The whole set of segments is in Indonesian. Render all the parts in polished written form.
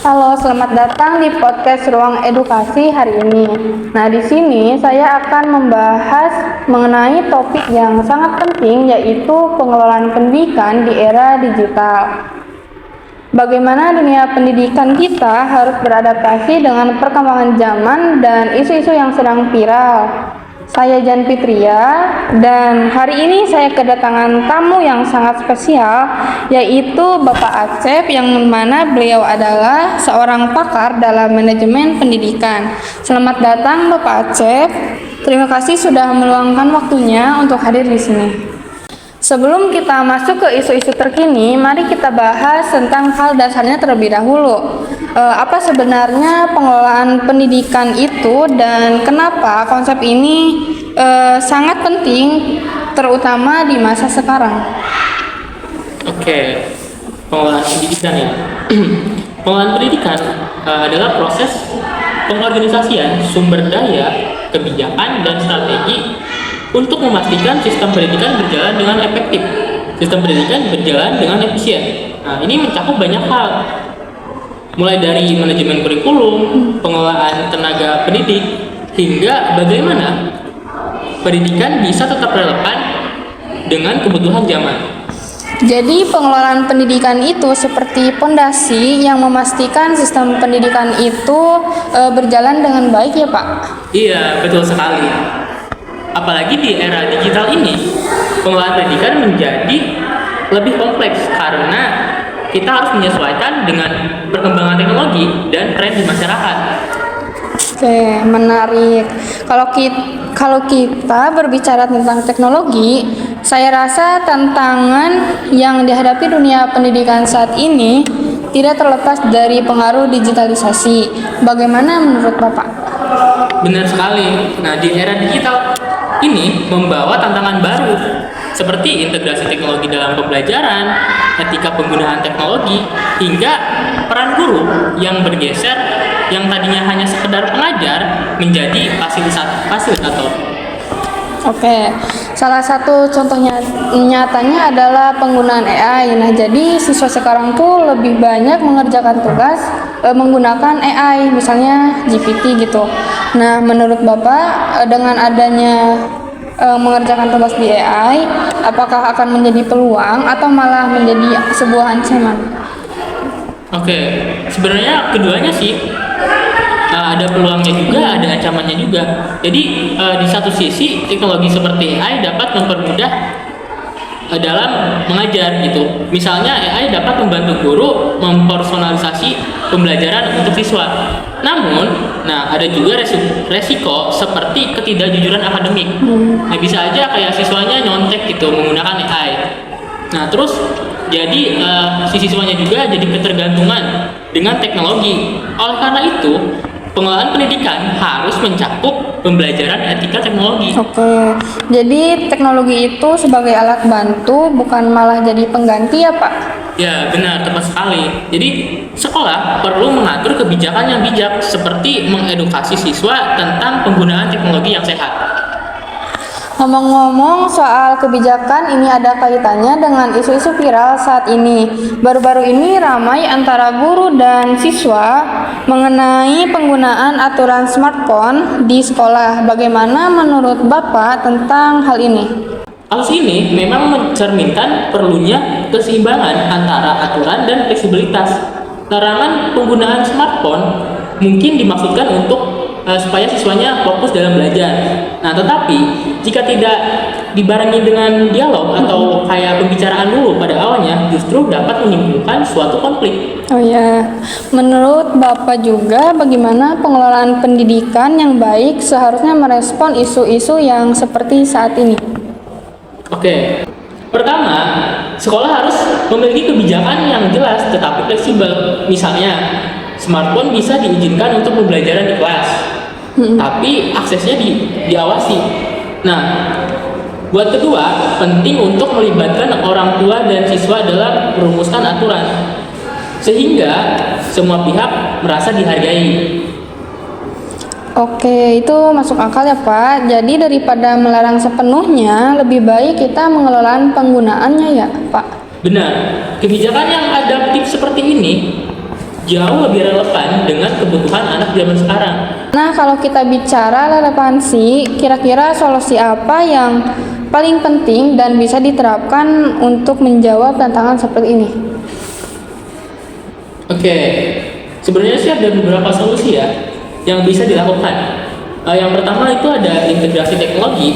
Halo, selamat datang di podcast Ruang Edukasi hari ini. Nah, di sini saya akan membahas mengenai topik yang sangat penting, yaitu pengelolaan pendidikan di era digital. Bagaimana dunia pendidikan kita harus beradaptasi dengan perkembangan zaman dan isu-isu yang sedang viral. Saya Jan Fitria dan hari ini saya kedatangan tamu yang sangat spesial, yaitu Bapak Acep, yang mana beliau adalah seorang pakar dalam manajemen pendidikan. Selamat datang Bapak Acep. Terima kasih sudah meluangkan waktunya untuk hadir di sini. Sebelum kita masuk ke isu-isu terkini, mari kita bahas tentang hal dasarnya terlebih dahulu. Apa sebenarnya pengelolaan pendidikan itu dan kenapa konsep ini sangat penting, terutama di masa sekarang? Oke, pengelolaan pendidikan ya. Pengelolaan pendidikan adalah proses pengorganisasian sumber daya, kebijakan, dan strategi untuk memastikan sistem pendidikan berjalan dengan efektif, sistem pendidikan berjalan dengan efisien. Nah, ini mencakup banyak hal, mulai dari manajemen kurikulum, pengelolaan tenaga pendidik, hingga bagaimana pendidikan bisa tetap relevan dengan kebutuhan zaman. Jadi pengelolaan pendidikan itu seperti pondasi yang memastikan sistem pendidikan itu berjalan dengan baik ya Pak? Iya, betul sekali. Apalagi di era digital ini, pengelolaan pendidikan menjadi lebih kompleks karena kita harus menyesuaikan dengan perkembangan teknologi dan tren di masyarakat. Oke, menarik. Kalau kita berbicara tentang teknologi, saya rasa tantangan yang dihadapi dunia pendidikan saat ini tidak terlepas dari pengaruh digitalisasi. Bagaimana menurut Bapak? Benar sekali. Nah, di era digital ini membawa tantangan baru seperti integrasi teknologi dalam pembelajaran, etika penggunaan teknologi, hingga peran guru yang bergeser yang tadinya hanya sekedar pengajar menjadi fasilitator. Oke, salah satu contohnya nyatanya adalah penggunaan AI. Nah, jadi siswa sekarang tuh lebih banyak mengerjakan tugas menggunakan AI, misalnya GPT gitu. Nah, menurut Bapak, dengan adanya mengerjakan tugas di AI, apakah akan menjadi peluang atau malah menjadi sebuah ancaman? Oke, sebenarnya keduanya sih. Ada peluangnya juga, ada ancamannya juga. Jadi di satu sisi teknologi seperti AI dapat mempermudah dalam mengajar gitu. Misalnya AI dapat membantu guru mempersonalisasi pembelajaran untuk siswa. Namun, ada juga resiko seperti ketidakjujuran akademik. Nah, bisa aja kayak siswanya nyontek gitu menggunakan AI. Nah, terus jadi si siswanya juga jadi ketergantungan dengan teknologi. Oleh karena itu, pengelolaan pendidikan harus mencakup pembelajaran etika teknologi. Oke, jadi teknologi itu sebagai alat bantu, bukan malah jadi pengganti ya Pak? Ya, benar, tepat sekali. Jadi, sekolah perlu mengatur kebijakan yang bijak seperti mengedukasi siswa tentang penggunaan teknologi yang sehat. Ngomong-ngomong soal kebijakan, ini ada kaitannya dengan isu-isu viral saat ini. Baru-baru ini ramai antara guru dan siswa mengenai penggunaan aturan smartphone di sekolah. Bagaimana menurut Bapak tentang hal ini? Kasus ini memang mencerminkan perlunya keseimbangan antara aturan dan fleksibilitas. Larangan penggunaan smartphone mungkin dimaksudkan untuk supaya siswanya fokus dalam belajar. Nah, tetapi jika tidak dibarengi dengan dialog atau kayak pembicaraan dulu pada awalnya, justru dapat menimbulkan suatu konflik. Oh ya, menurut Bapak juga bagaimana pengelolaan pendidikan yang baik seharusnya merespon isu-isu yang seperti saat ini? Oke, pertama, sekolah harus memiliki kebijakan yang jelas tetapi fleksibel. Misalnya, smartphone bisa diizinkan untuk pembelajaran di kelas, tapi aksesnya diawasi. Nah, buat kedua, penting untuk melibatkan orang tua dan siswa dalam merumuskan aturan, sehingga semua pihak merasa dihargai. Oke, itu masuk akal ya Pak. Jadi daripada melarang sepenuhnya, lebih baik kita mengelola penggunaannya ya Pak. Benar, kebijakan yang adaptif seperti ini jauh lebih relevan dengan kebutuhan anak zaman sekarang. Nah, kalau kita bicara relevansi, kira-kira solusi apa yang paling penting dan bisa diterapkan untuk menjawab tantangan seperti ini? Oke, sebenarnya sih ada beberapa solusi ya yang bisa dilakukan. Yang pertama itu ada integrasi teknologi.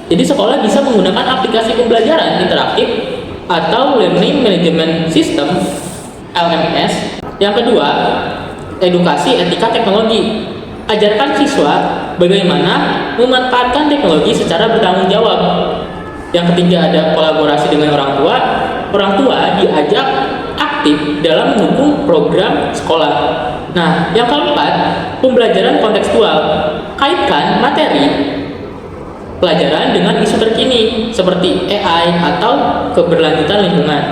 Jadi sekolah bisa menggunakan aplikasi pembelajaran interaktif atau Learning Management System (LMS). Yang kedua, edukasi etika teknologi. Ajarkan siswa bagaimana memanfaatkan teknologi secara bertanggung jawab. Yang ketiga ada kolaborasi dengan orang tua. Orang tua diajak aktif dalam mendukung program sekolah. Nah, yang keempat, pembelajaran kontekstual. Kaitkan materi pelajaran dengan isu terkini seperti AI atau keberlanjutan lingkungan.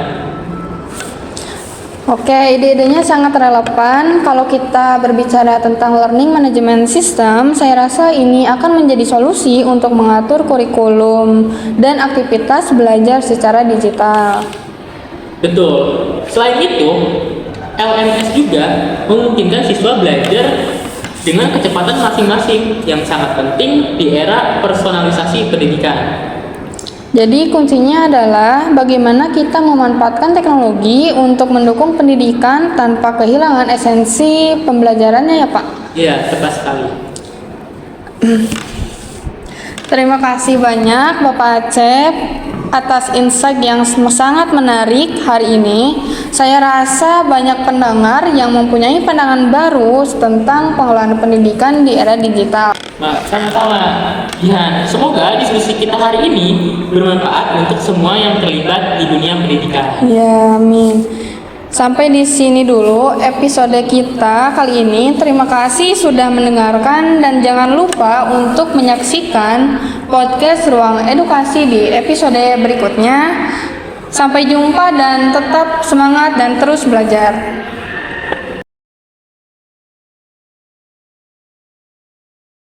Oke, ide-idenya sangat relevan. Kalau kita berbicara tentang learning management system, saya rasa ini akan menjadi solusi untuk mengatur kurikulum dan aktivitas belajar secara digital. Betul. Selain itu, LMS juga memungkinkan siswa belajar dengan kecepatan masing-masing yang sangat penting di era personalisasi pendidikan. Jadi kuncinya adalah bagaimana kita memanfaatkan teknologi untuk mendukung pendidikan tanpa kehilangan esensi pembelajarannya ya Pak? Iya, tepat sekali. Terima kasih banyak Bapak Acep atas insight yang sangat menarik hari ini. Saya rasa banyak pendengar yang mempunyai pandangan baru tentang pengelolaan pendidikan di era digital. Nah, sama-sama. Ya, semoga diskusi kita hari ini bermanfaat untuk semua yang terlibat di dunia pendidikan. Ya, amin. Sampai di sini dulu episode kita kali ini. Terima kasih sudah mendengarkan dan jangan lupa untuk menyaksikan podcast Ruang Edukasi di episode berikutnya. Sampai jumpa dan tetap semangat dan terus belajar.